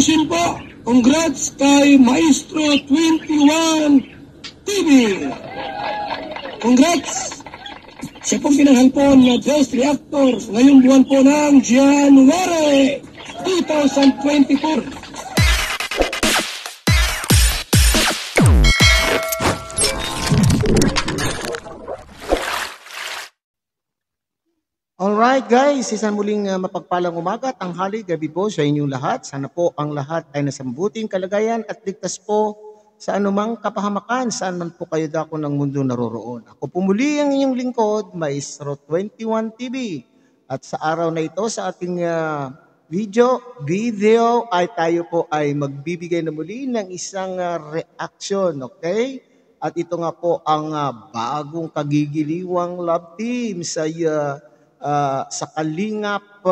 congratulations po. Congrats kay Maestro 21 TV. Congrats. Siya pong pinanghalpon na Best Reactor ngayong buwan po ng January 2024. Alright guys, isang muling mapagpalang umaga, tanghali, gabi po sa inyong lahat. Sana po ang lahat ay nasa mabuting kalagayan at ligtas po sa anumang kapahamakan saan man po kayo dako ng mundo naroroon. Ako po muli ang inyong lingkod, Maestro 21 TV. At sa araw na ito sa ating video ay tayo po ay magbibigay na muli ng isang reaction, okay? At ito nga po ang bagong kagigiliwang love team sa Kalingap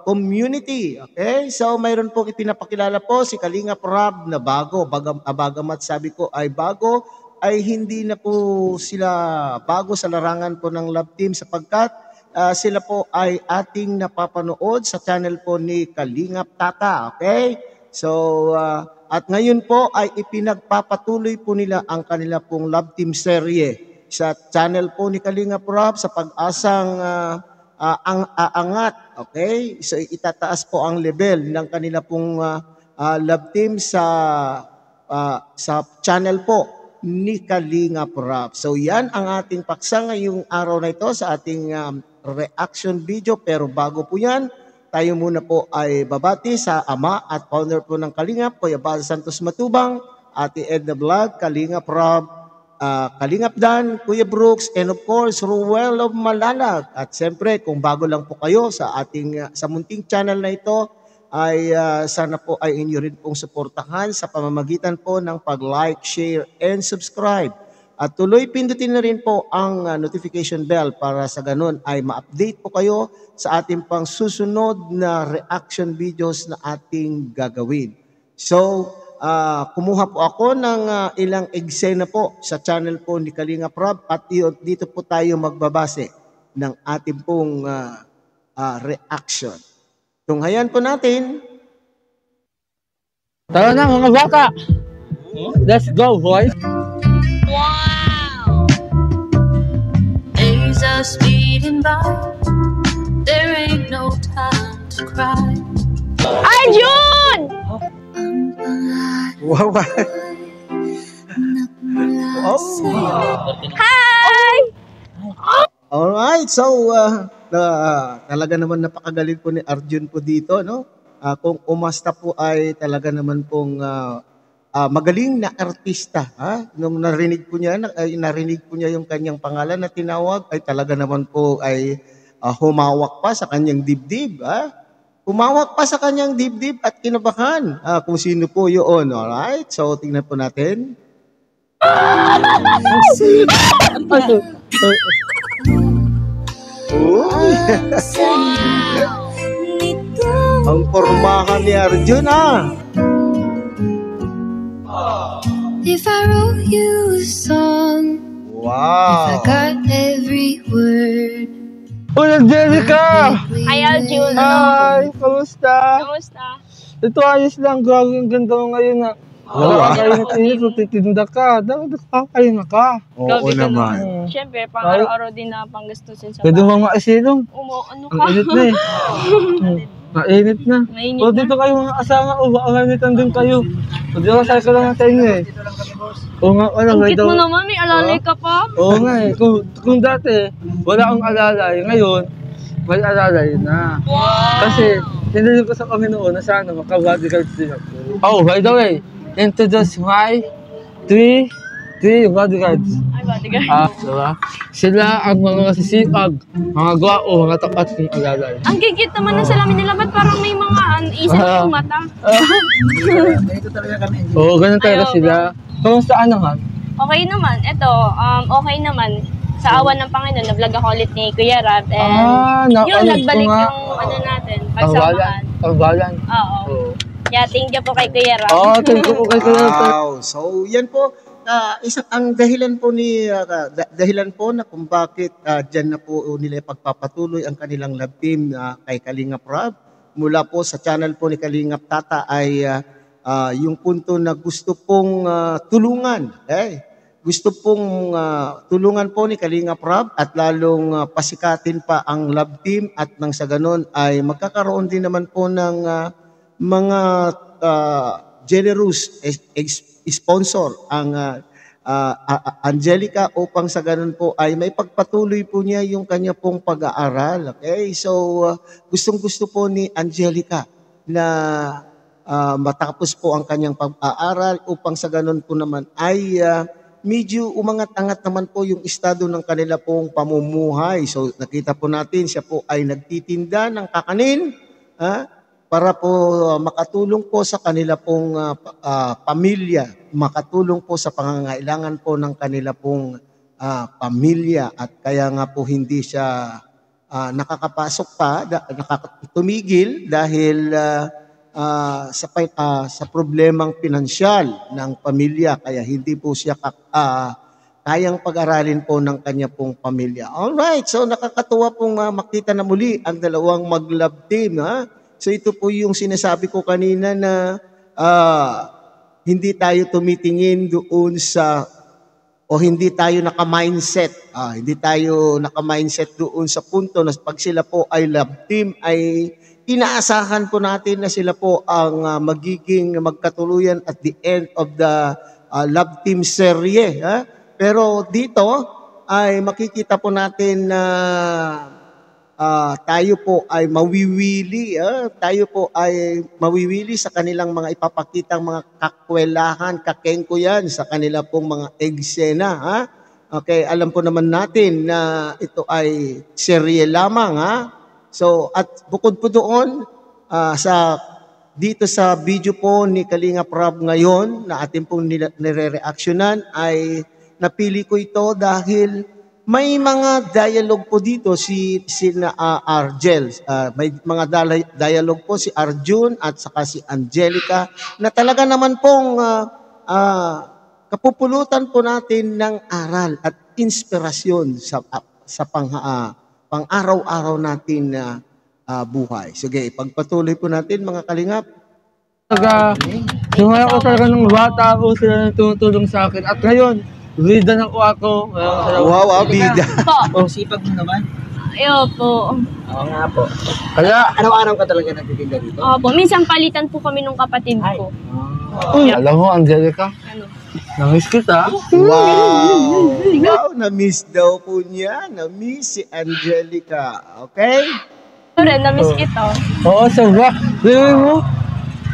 community. Okay? So, mayroon pong ipinapakilala po si Kalingap Rob na bago. Bagamat sabi ko ay bago, ay hindi na po sila bago sa larangan po ng love team sapagkat sila po ay ating napapanood sa channel po ni Kalingap Tata. Okay? So, at ngayon po ay ipinagpapatuloy po nila ang kanila pong love team serye sa channel po ni Kalingap Rob sa pag-asang angat, okay? So itataas po ang level ng kanila pong love team sa channel po ni Kalingap Rob. So yan ang ating paksa ngayong araw na ito sa ating reaction video. Pero bago po yan, tayo muna po ay babati sa ama at founder po ng Kalingap, Kuya Bal Santos Matubang, Ate Edna Vlog, Kalingap Rob, Kalingap Dan, Kuya Brooks, and of course, Ruel of Malalag. At siyempre, kung bago lang po kayo sa ating sa munting channel na ito, ay sana po ay inyo rin pong suportahan sa pamamagitan po ng pag-like, share, and subscribe. At tuloy pindutin na rin po ang notification bell para sa ganun ay ma-update po kayo sa ating pang susunod na reaction videos na ating gagawin. So, kumuha po ako ng ilang eksena po sa channel po ni Kalingap Rob at dito po tayo magbabase ng ating pong reaction. Tunghayan po natin. Tara na mga baka! Let's go, boys! Wow! Days are speeding by. There ain't no time to cry. Arjun! Wow! Hi! Alright, so talaga naman napakagaling po ni Arjun po dito, no? Kung umasta po ay talaga naman pong magaling na artista, ha? Nung narinig po niya yung kanyang pangalan na tinawag ay talaga naman po ay humawak pa sa kanyang dibdib, ha? Humawak pa sa kanyang dibdib at kinabahan kung sino po yun. Alright, so tingnan po natin. Ang pormahan ni Arjun, If I wrote you a song, wow. if I got every word. Hola, Jerica! Hi, Arjun. Hi! Kamusta? Kamusta? Ito ayos lang. Grabe ang ganda mo ngayon na. Nakakainit-init, titinda ka. Dapat nakakain ka. Oo Grabe ka naman. Siyempre, pang-araw-araw din na panggastusin sa Pwede mo maisilong. Ano Ang ka? init na eh. Mainit na. Mainit O na. dito kayo mga kasama o baka mainitan din kayo. O di ba sakay ka lang natin eh. Oo nga pala. Ang cute mo naman, may alalay ka pa. Oo nga eh. Kung dati, wala akong alalay. Ngayon, may alalay na. Wow! Kasi, hindi ko sa Panginoon na sana maka-bodyguards din ako. Oh, by the way, introduce my three bodyguards. Ay, bodyguard. Diba? Sila ang mga sisipag, mga gwao, mga tapat ng alalay. Ang gigit naman ng salamin nila. Ba't parang may mga isa na yung mata? Oo, ganun talaga Ayaw, sila. Kamusta naman? Okay naman. Ito, okay naman. Sa awan ng Panginoon, na-vlog ako ulit ni Kuya Rab. And yun, nagbalik yung natin, pagsamahan. Pagbalan. Oo. Yeah, thank you po kay Kuya Rab. Oo, thank you po kay Kuya Rab. Wow. So, yan po. Ang dahilan po na kung bakit dyan na po nila pagpapatuloy ang kanilang love team kay Kalingap Rob mula po sa channel po ni Kalingap Tata ay yung punto na gusto pong tulungan. Gusto pong tulungan po ni Kalingap Rob at lalong pasikatin pa ang love team at nang sa ganon ay magkakaroon din naman po ng mga generous sponsor ang Angelica upang sa ganon po ay may pagpatuloy po niya yung kanya pong pag-aaral. Okay? So, gustong-gusto po ni Angelica na matapos po ang kanyang pag-aaral upang sa ganon po naman ay medyo umangat-angat naman po yung estado ng kanila pong pamumuhay. So nakita po natin siya po ay nagtitinda ng kakanin para po makatulong po sa kanila pong pamilya, makatulong po sa pangangailangan po ng kanila pong pamilya at kaya nga po hindi siya nakakapasok pa, tumigil dahil sa problemang pinansyal ng pamilya kaya hindi po siya kayang pag-aralin po ng kanya pong pamilya. Alright, so nakakatuwa pong makita na muli ang dalawang mag-love team. So ito po yung sinasabi ko kanina na hindi tayo tumitingin doon sa o hindi tayo naka-mindset. Hindi tayo naka-mindset doon sa punto na pag sila po ay love team ay inaasahan po natin na sila po ang magiging magkatuluyan at the end of the love team serye. Pero dito ay makikita po natin na tayo po ay mawiwili. Tayo po ay mawiwili sa kanilang mga ipapakitang mga kakwelahan, kakengko yan sa kanila pong mga eksena. Okay, alam po naman natin na ito ay serye lamang. So, at bukod po doon, dito sa video po ni Kalingap Rob ngayon na atin pong nire-reactionan ay napili ko ito dahil may mga dialogue po dito si Argel. May mga dialogue po si Arjun at saka si Angelica na talaga naman pong kapupulutan po natin ng aral at inspirasyon sa pang-araw-araw natin na buhay. Sige, pagpatuloy po natin mga Kalingap. Sumaya ko talaga ng bata ako, sila na tumutulong sa akin. At ngayon, bida na ko ako. Wow, bida. Oh, sipag mo naman. Ayo po. Oo nga po. Kaya, Araw-araw ka talaga nagtitinda dito? Opo, minsan palitan po kami nung kapatid ko. alam mo, Angelica, Ano? namiss kita. Wow, na-miss daw po niya. Na-miss si Angelica. Okay? Ito rin, na-miss kita. Oo, sabak. Sabi mo,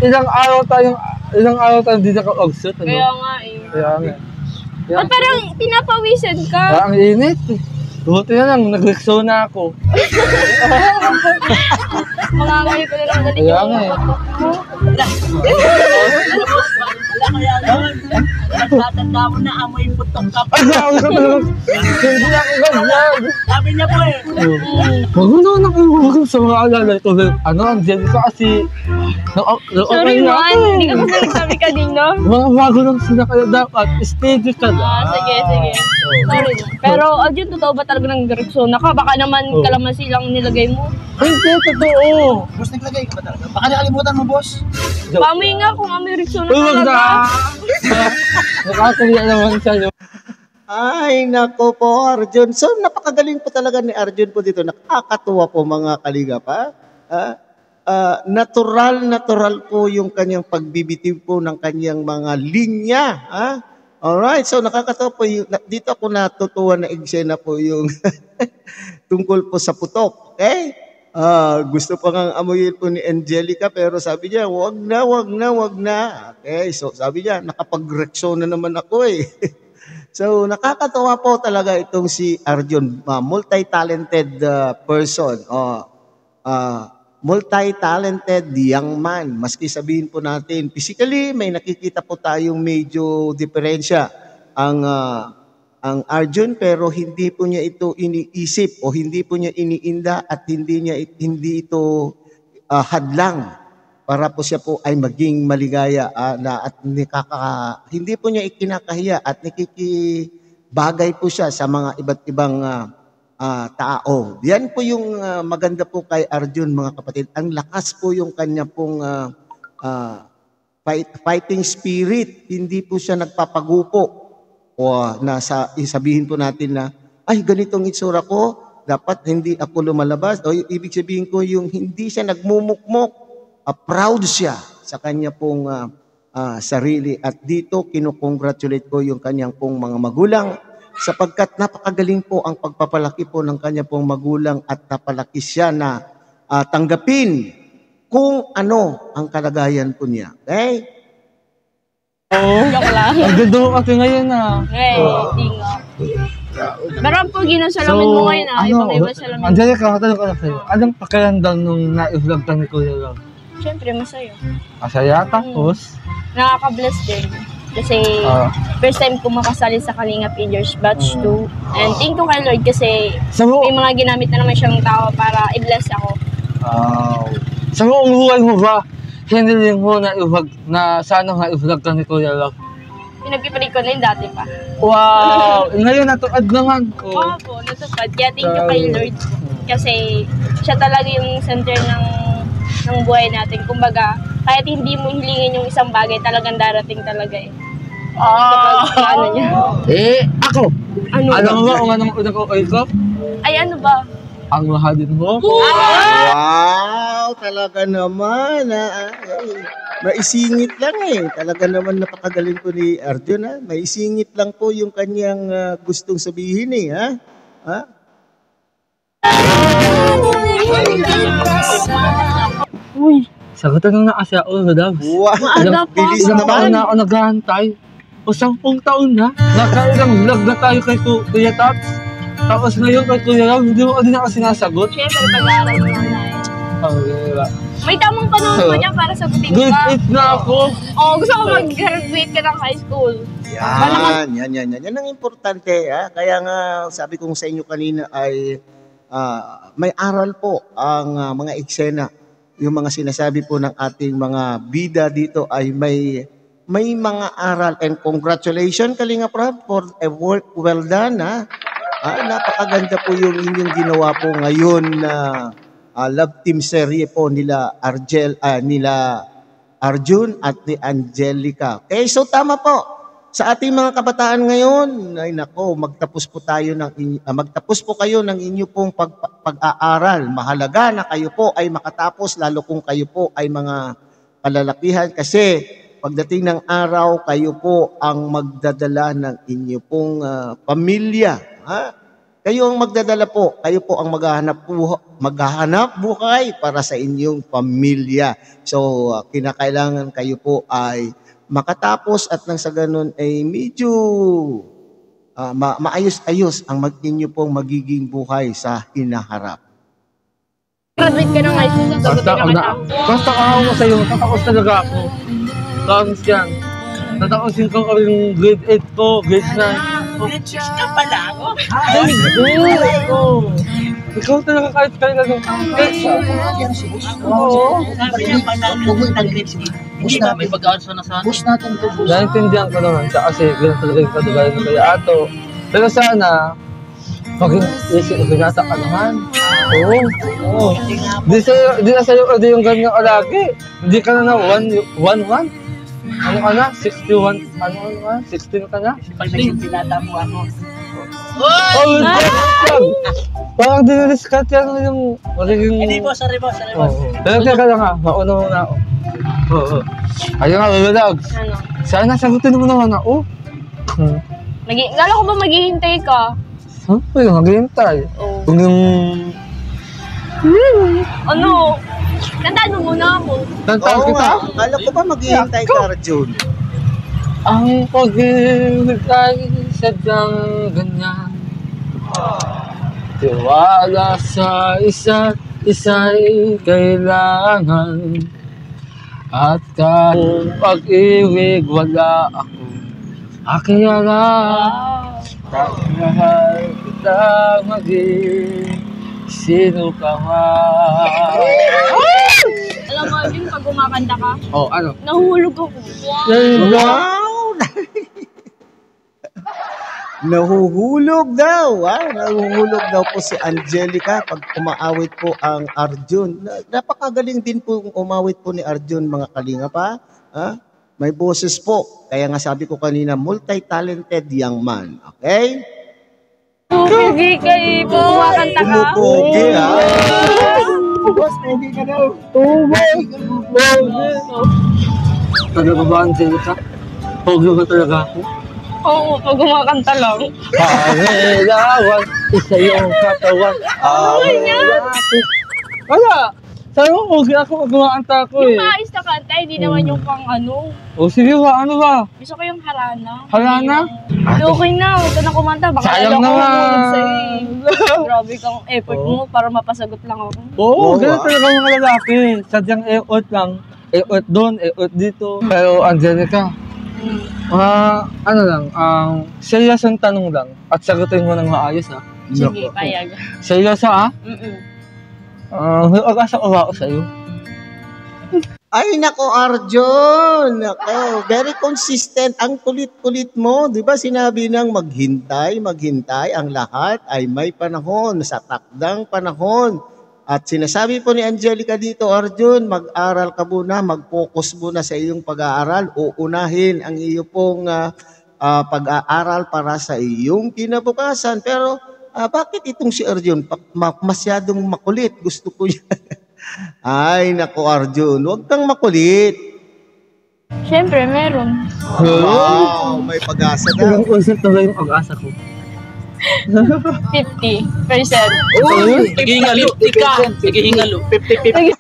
ilang araw tayong di naka-oxyt. Ano? Kaya nga eh. Kaya nga. Ba't parang pinapawisan ka? Ang init. Buti na lang, nag-rexona ako. Mga ngayon ko na lang dali Kaya nga eh. Alam mo yan, nagtatanda mo na amoy putok ka pa. Ay, grabe ka talaga. Hindi ako ganyan. Sabi niya po eh. Huwag mo naman ako huwag sa mga alala ito. Ano, Angelica kasi... Sorry man, hindi ka kasi nagsabi kanina. Mga bago lang sila kaya dapat. Steady ka na. Sige. Sorry na. Pero, Arjun, totoo ba talaga ng Rexona ka? Baka naman kalamansi lang nilagay mo. Hindi, totoo. Boss, naglagay ka ba talaga? Baka nakalimutan mo, boss. Pamoy nga kung amoy Rexona Uy, wag na. talaga. Nakakaliya naman siya. Ay, nako po, Arjun. So, napakagaling po talaga ni Arjun po dito. Nakakatuwa po mga Kalingap, natural po yung kanyang pagbibitiw po ng kanyang mga linya. Alright, so nakakatawa po. Dito ako natutuwa na eksena po yung tungkol po sa putok. Okay? Gusto pa nga amoyin po ni Angelica pero sabi niya, wag na. Okay, so sabi niya, nakapag-Rexona naman ako eh. So nakakatawa po talaga itong si Arjun, multi-talented person. Multi-talented young man. Maski sabihin po natin, physically, may nakikita po tayong medyo diferensya ang Arjun, pero hindi po niya ito iniisip o hindi po niya iniinda at hindi ito hadlang para po siya po ay maging maligaya at hindi po niya ikinakahiya at nakikibagay po siya sa mga iba't ibang tao. Yan po yung maganda po kay Arjun mga kapatid. Ang lakas po yung kanya pong fighting spirit, hindi po siya nagpapagupo. O sabihin po natin na, ay ganitong itsura ko, dapat hindi ako lumalabas. O ibig sabihin ko yung hindi siya nagmumukmok, proud siya sa kanya pong sarili. At dito, kinukongratulate ko yung kanyang pong mga magulang sapagkat napakagaling po ang pagpapalaki po ng kanya pong magulang at napalaki siya na tanggapin kung ano ang kalagayan po niya. Okay? Joke lang. Nagduduho kasi ngayon Hindi nga. Meron po ginasalamin mo ngayon ibang-iba salamin. Angelica, matanong ko na sa'yo. Anong pakiramdam nung na-vlog ka ni Kuya Rob? Siyempre, masaya. Masaya, tapos? Nakaka-bless din. Kasi first time ko makasali sa Kalinga Pillars Batch 2. And thank you kay Lord kasi may mga ginamit na naman siyang tao para i-bless ako. Sa buong buhay mo ba, hiniling mo na sana nga i-vlog ka ni Kuya Rob? Pinag-ipalik ko na yung dati pa. Wow! Ngayon natuad naman. Oo po, natupad. Kaya thank you kay Lord. Kasi siya talaga yung center ng buhay natin. Kumbaga, kahit hindi mo hilingin yung isang bagay, talagang darating talaga eh. Ano niya? Ako! Ano Alam mo ba kung anong unang okay ko? Ay, ano ba? Ang mahalin mo. Wow! Talaga naman. Maisingit lang eh. Talaga naman napakagaling po ni Arjun. Maisingit lang po yung kanyang gustong sabihin eh. Uy! Sagutan na kasi ako, Dabs. Wow! Maaga pa. Bilis Ilang taon naman. na ako naghahantay. O 10 taon na. Nakailang vlog na tayo kay Kuya Tats. Tapos ngayon kay Kuya Rob, hindi mo din ako sinasagot. Siyempre, pag-aaral mo na Diba? May tamang panahon po niya para sagutin Grade ka. 8 na ako. Gusto ko mag-graduate ka ng high school. Yan ang importante. Kaya nga sabi kong sa inyo kanina ay may aral po ang mga eksena. Yung mga sinasabi po ng ating mga bida dito ay may mga aral. And congratulations Kalinga Prab for a work well done. Napakaganda po yung inyong ginawa po ngayon na love team serye po nila Arjun at ni Angelica. Okay, so tama po. Sa ating mga kabataan ngayon, ay nako, magtapos po kayo ng inyo pong pag-aaral. Mahalaga na kayo po ay makatapos lalo kung kayo po ay mga kalalakihan kasi pagdating ng araw, kayo po ang magdadala ng inyo pong pamilya. Kayo ang magdadala po. Kayo po ang maghahanap buhay para sa inyong pamilya. So, kinakailangan kayo po ay makatapos at nang sa ganun ay medyo maayos-ayos ang inyo pong magiging buhay sa hinaharap. Graduate ka ng high school, sagutin ka kita. Basta ako mo sa'yo, tatapos talaga ako. Promise yan. Tatapusin ko yung grade 8 ko, grade 9. British na pala ako. Ikaw talaga kahit kailan ng Sabi niya pag nag-grades hindi ba may pag-aaral na sana? Naintindihan ko naman siya kasi ganun talaga yung kadagayan ng Kuya Ato. Pero sana, maging binata ka naman. Oo. Di na sa'yo yung ganyan lagi. Hindi ka na 1-1. Ano ka na? 61? Ano ka? 16 ka na? Pag naging pinata mo ako. Parang diniliskat yan yung magiging... Hindi boss, sorry boss. Pero teka lang ha, mauna muna ako. Ayun nga, Lulags. Ano? Sana sagutin mo naman ako. Gala ko ba maghihintay ka? Ay, maghihintay. Kung yung... Ano? Tandaan mo muna ako. Tantahan kita? Akala ko ba maghihintay ka, Arjun? Ang pag-ibig ay sadyang ganyan. Tiwala sa isa't isa'y kailangan. At kahit pag-ibig wala ako, akiyala. Kahit mahal kita maging sino ka man. Alam mo, Jim, pag kumakanta ka, Ano? nahulog ako. Wow! Nahuhulog daw. Nahuhulog daw po si Angelica pag umaawit po ang Arjun. Napakagaling din po umawit po ni Arjun, mga kalinga pa. May boses po. Kaya nga sabi ko kanina, multi-talented young man. Okay? Pogi kayo po. Kumakanta ka. Pumupogi, ha? Boss, pogi ka daw. Talaga ba, Angelica? Pogi ba talaga ako? Oo, pag kumakanta lang. Pangalawan, isa yung katawan. Wala! Sabi mo, pogi ako pag kumakanta ako eh. Yung maayos na kanta, hindi naman yung pang ano. O sige ba, ano ba? Gusto ko yung harana. Harana? Okay na, huwag ka na kumanta. Baka Sayang lalo ko naman. mamunod sa'yo eh. Grabe kang effort mo para mapasagot lang ako. Oo, ganun talaga mga lalaki. Sadyang e-out lang. E-out doon, e-out dito. Pero Angelica, ano lang, serious ang tanong lang. At sagutin mo ng maayos ha. Sige, payag. Serious ha? Mm-mm. Mag-asa ko ako sa'yo. Ay, nako, Arjun. Nako, very consistent. Ang kulit-kulit mo. Di ba sinabi nang maghintay, ang lahat ay may panahon, sa takdang panahon. At sinasabi po ni Angelica dito, Arjun, mag-aral ka muna, mag-focus muna sa iyong pag-aaral. Uunahin ang iyo pong pag-aaral para sa iyong kinabukasan. Pero bakit itong si Arjun? Masyadong makulit. Gusto ko yan. Ay, nako Arjun, huwag kang makulit. Siyempre, meron. Wow, may pag-asa daw. Ilang usap na ba yung pag-asa ko? 50%. Naghihingalo. Ika. Naghihingalo. 50-50.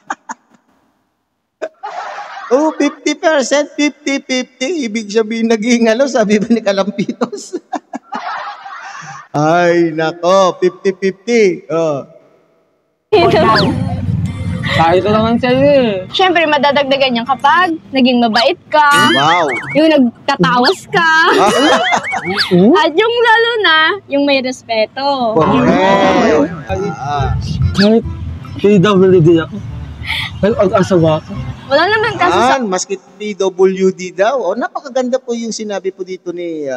Oh, 50%, 50-50. Ibig sabihin naghihingalo, sabi ba ni Kalampitos? Ay, nako, 50-50. Oh. Sabi ko naman sa'yo eh. Siyempre, madadagdagan yan kapag naging mabait ka, Wow. yung nagtatawas ka, at yung lalo na, yung may respeto. Correct. Kahit PWD ako. Pero pag-asa ba ako? Wala naman kasi sa... Maski PWD daw. Oh, napakaganda po yung sinabi po dito ni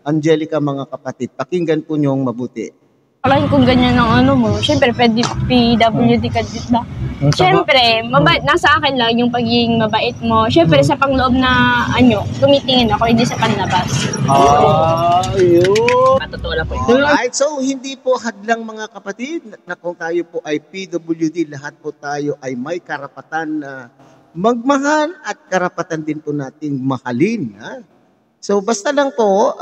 Angelica, mga kapatid. Pakinggan po niyong mabuti. Kalahin kung ganyan ang ano mo, siyempre, pwede PWD ka dito. Siyempre, mabait, nasa akin lang yung pagiging mabait mo. Siyempre, sa pangloob na, tumitingin ako, hindi sa panlabas. Ayun. Matotoo lang po. Alright, so hindi po hadlang mga kapatid na kung tayo po ay PWD, lahat po tayo ay may karapatan na magmahal at karapatan din po nating mahalin. Ha? So basta lang po,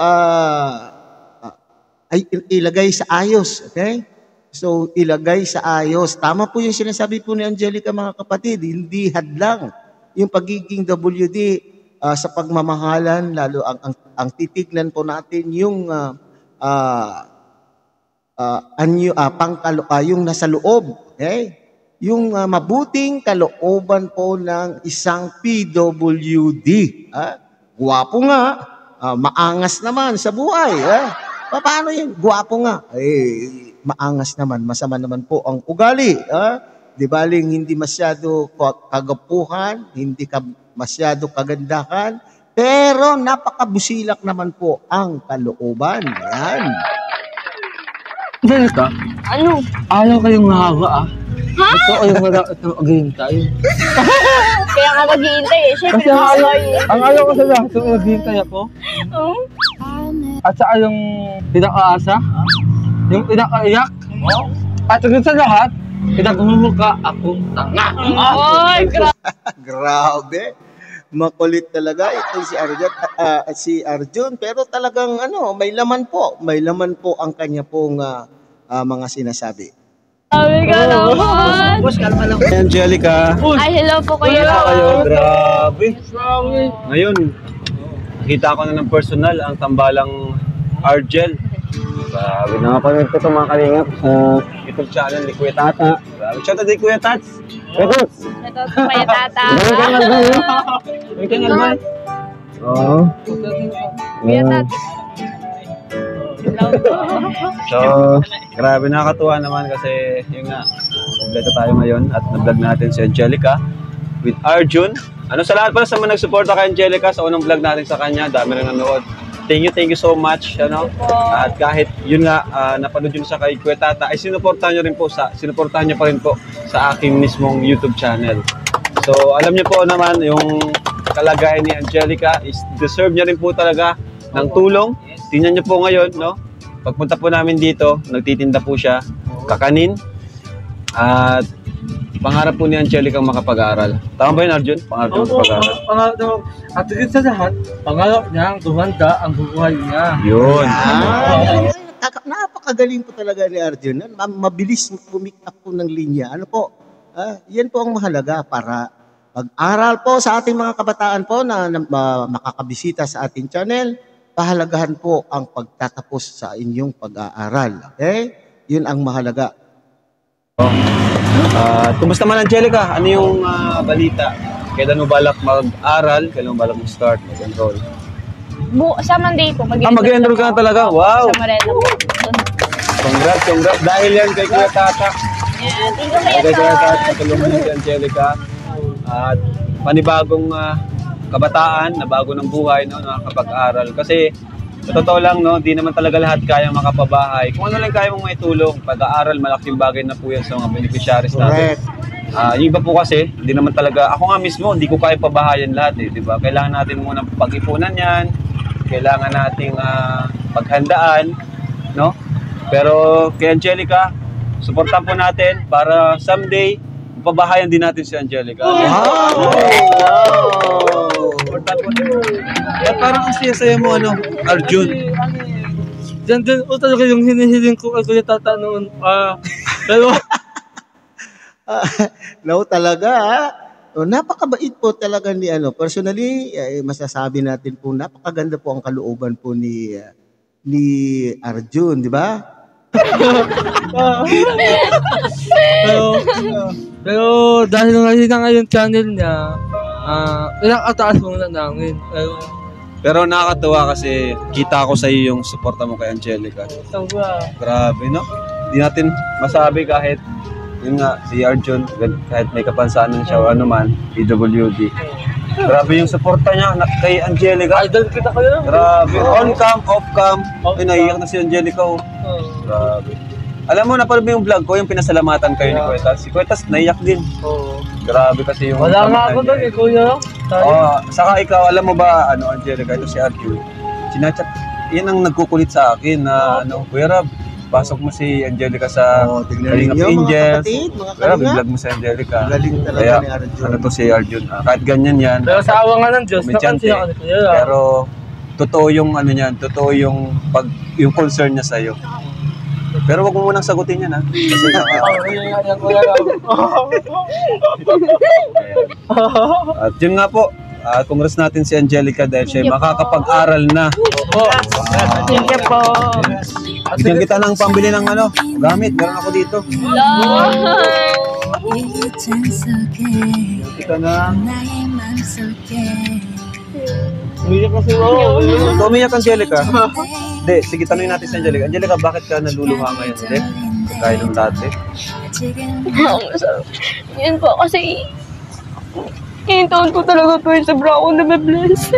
ay ilagay sa ayos, okay? So, ilagay sa ayos. Tama po yung sinasabi po ni Angelica, mga kapatid. Hindi hadlang yung pagiging WD sa pagmamahalan. Lalo ang titignan po natin yung yung nasa loob. Okay? Yung mabuting kalooban po ng isang PWD. Guwapo nga, maangas naman sa buhay. Paano yun? Guwapo nga. Maangas naman, masama naman po ang ugali. Di baling hindi masyado kagapuhan, hindi masyado kagandahan, pero napakabusilak naman po ang kalooban. Yan. Ganito? Ano? Ayaw kayong mahaba Ha? Gusto ko yung maghihintay. Kaya nga maghihintay eh. Siyempre, Kasi ang ayaw ko sa lahat, yung maghihintay ako. At saka yung pinakaasa, yung pinakaiyak. At hanggang sa lahat, pinagmumukha akong tanga. Ay, Grabe. Makulit talaga itong si Arjun. Pero talagang may laman po. May laman po ang kanya pong mga sinasabi. Sabi ka naman. Boss, kalma lang. Angelica. Ay, hello po kayo. Grabe. Ngayon, nakita ko na ng personal ang tambalang Argel. Grabe, nakapanood ko ito mga kalingap sa YouTube channel ni Kuya Tata. Grabe, shout out ni Kuya Tats. Kuya Tats. Ito po kayo, tata. Grabe ka nalbay. Grabe ka nalbay. Oo. Kuya Tats. Hello po. So, grabe, nakakatuwa naman kasi yun nga, kompleto tayo ngayon at na-vlog natin si Angelica with Arjun. Sa lahat pala sa mga nagsuporta kay Angelica sa unang vlog natin sa kanya, dami rin nanood. Thank you so much. At kahit yun nga, napanood yun sa kay Kuya Tata, ay sinuportahan nyo pa rin po sa aking mismong YouTube channel. So, alam niyo po naman yung kalagayan ni Angelica is deserve niya rin po talaga ng tulong. Tingnan niyo po ngayon, no? Pagpunta po namin dito, nagtitinda po siya, kakanin. At pangarap po ni Angelica ang makapag-aaral. Tama ba yun, Arjun? Pangarap niya makapag-aaral. Pangarap niya, at higit sa lahat, pangarap niya ang gumanda ang buhay niya. Yun. Napakagaling po talaga ni Arjun. Mabilis pumick up po ng linya. Ano po? Yan po ang mahalaga para pag-aral po sa ating mga kabataan po na makakabisita sa ating channel. Pahalagahan po ang pagtatapos sa inyong pag-aaral. Okay? Yun ang mahalaga. Kumusta man, Angelica? Ano yung balita? Kailan mo balak mag-aral? Kailan mo balak mag-start, mag-enroll? Sa Monday po, Mag-enroll ka na talaga? Wow! Sa Moreno po. Congrats. Dahil yan kay Kuya Tata. Yeah, thank you kaya Kay Kuya Tata, patulungan ni Angelica. At panibagong kabataan na bago ng buhay, no, nakakapag-aral. Kasi sa totoo lang, no, di naman talaga lahat kayang makapabahay. Kung ano lang kaya mong maitulong, pag-aaral, malaking bagay na po yan sa mga beneficiaries natin. Yung iba po kasi, hindi naman talaga, ako nga mismo, hindi ko kaya pabahayan lahat eh, di ba? Kailangan natin muna pag-ipunan yan, kailangan nating paghandaan, no? Pero kay Angelica, supportan po natin para someday, pabahayan din natin si Angelica. Wow! At parang ang saya-saya mo, ano, Arjun. Diyan din po talaga yung hinihiling ko kay Kuya Tata noon. Pero No, talaga. Napakabait po talaga ni personally, masasabi natin po napakaganda po ang kalooban po ni Arjun, di ba? pero dahil nga yung channel niya, ilang ataas muna namin. Pero nakakatuwa kasi kita ko sa iyo yung suporta mo kay Angelica. Grabe, no? Hindi natin masabi kahit yun nga, si Arjun, kahit may kapansanan siya o ano man, PWD. Grabe yung suporta niya kay Angelica. Idol kita kayo. Grabe. On cam, off cam. Ay, naiiyak na si Angelica. Oh. Grabe. Alam mo, napanood mo yung vlog ko, yung pinasalamatan kayo ni Kuya Tas. Si Kuya Tas, naiyak din. Grabe kasi yung... Wala nga ako doon, Kuya. Saka ikaw, alam mo ba, Angelica, ito si Arjun. Sinachat, yan ang nagkukulit sa akin na, Kuya Rab, pasok mo si Angelica sa Kalingap Angels. Pero vlog mo si Angelica. Galing talaga Kaya, ni Arjun. ano to si Arjun. Kahit ganyan yan. Pero sa awa nga ng Diyos, Medyante. Pero totoo yung totoo yung concern niya sa iyo. Pero wag mo munang sagutin yan, ha. Kasi at yun nga po, congrats natin si Angelica dahil siya makakapag-aral na. Thank you po. Bigyan kita ng pambili ng gamit. Meron ako dito. Kita na. Umiyak kasi ako. Umiyak, Angelica. Hindi, sige, tanungin natin si Angelica. Angelica, bakit ka naluluha ngayon ulit? Kaya nung dati? Yun po, kasi yung taon ko talaga po yung sobra ako na-bless.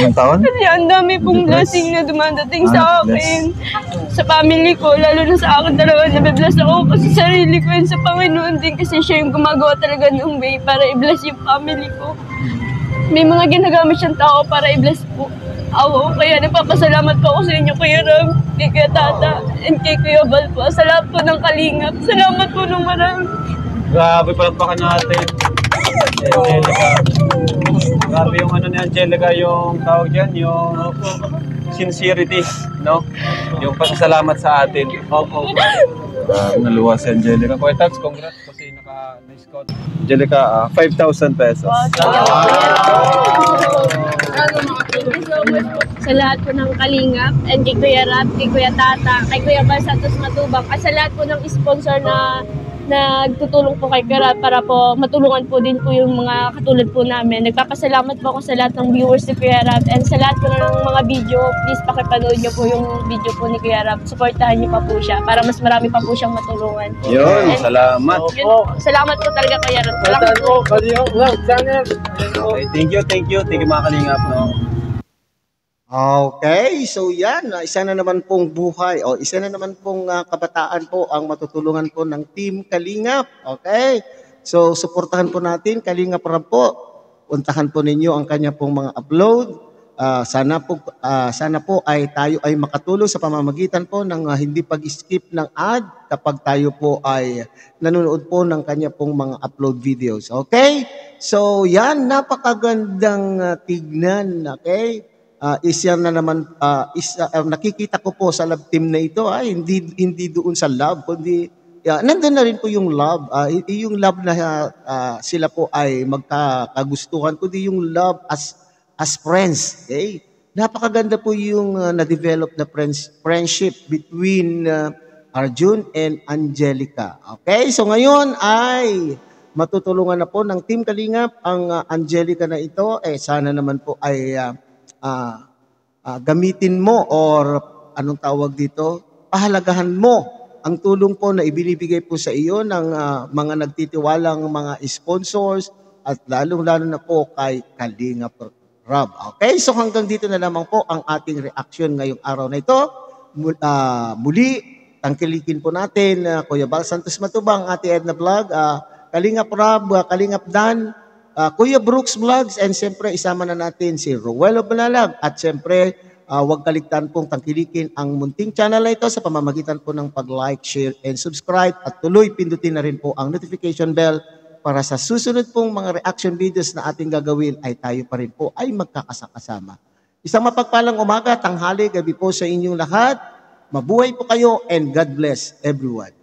Anong taon? Kasi ang dami pong blessing na dumadating sa akin. Sa family ko, lalo na sa akin talaga na-bless ako. Kasi sarili ko yun sa Panginoon din kasi siya yung gumagawa talaga ng way para i-bless yung family ko. May mga ginagamit siyang tao para i-bless po ako. Kaya nagpapasalamat po ako sa inyo, Kuya Ram, kay Kuya Tata, and kay Kuya Val po. Sa lahat po ng kalingap. Salamat po ng marami. Grabe, palagpakan natin. Angelica. Grabe yung ni Angelica, yung tawag dyan, yung sincerity, no? Yung pasasalamat sa atin. Naluwa si Angelica. Kuya Tats, congrats kasi naka-discount. Angelica, 5,000 pesos. Thank you so much po sa lahat po ng kalingap, and kay Kuya Rab, kay Kuya Tata, kay Kuya Val Santos Matubang, at sa lahat po ng sponsor na nagtutulong po kay Kuya Rab para po matulungan po din po yung mga katulad po namin. Nagpapasalamat po ako sa lahat ng viewers ni Kuya Rab, and sa lahat po ng mga video, please pakipanood niyo po yung video po ni Kuya Rab. Supportahan niyo pa po siya para mas marami pa po siyang matulungan. Yun, salamat. Salamat po talaga Kuya Rab. Salamat po. Okay, thank you mga kalingap, no? Okay, so yan, isa na naman pong buhay o isa na naman pong kabataan po ang matutulungan po ng Team Kalingap. Okay, so suportahan po natin Kalingap Rab po. puntahan po ninyo ang kanya pong mga upload. Sana po ay tayo ay makatulong sa pamamagitan po ng hindi pag-skip ng ad kapag tayo po ay nanonood po ng kanya pong mga upload videos. Okay? So, yan, napakagandang tignan. Okay? Isa na naman, nakikita ko po sa love team na ito, hindi doon sa love, kundi nandun na rin po yung love. Yung love na sila po ay magkakagustuhan, kundi yung love as friends. Okay? Napakaganda po yung na-develop na friendship between Arjun and Angelica. Okay? So ngayon ay matutulungan na po ng Team Kalingap ang Angelica na ito. Sana naman po ay gamitin mo or anong tawag dito, pahalagahan mo ang tulong po na ibinibigay po sa iyo ng mga nagtitiwalang mga sponsors at lalong-lalo na po kay Kalingap Rob. Okay, so hanggang dito na lamang po ang ating reaction ngayong araw na ito. Muli, tangkilikin po natin Kuya Bal Santos Matubang, Ate Edna Vlog, Kalingap Rob, Kalingap Dan, Kuya Brooks Vlogs, and siyempre isama na natin si Ruelo Balalag. At siyempre, huwag kaligtaan pong tangkilikin ang munting channel na ito sa pamamagitan po ng pag-like, share, and subscribe. At tuloy pindutin na rin po ang notification bell para sa susunod pong mga reaction videos na ating gagawin ay tayo pa rin po ay magkakasama. Isang mapagpalang umaga, tanghali, gabi po sa inyong lahat. Mabuhay po kayo and God bless everyone.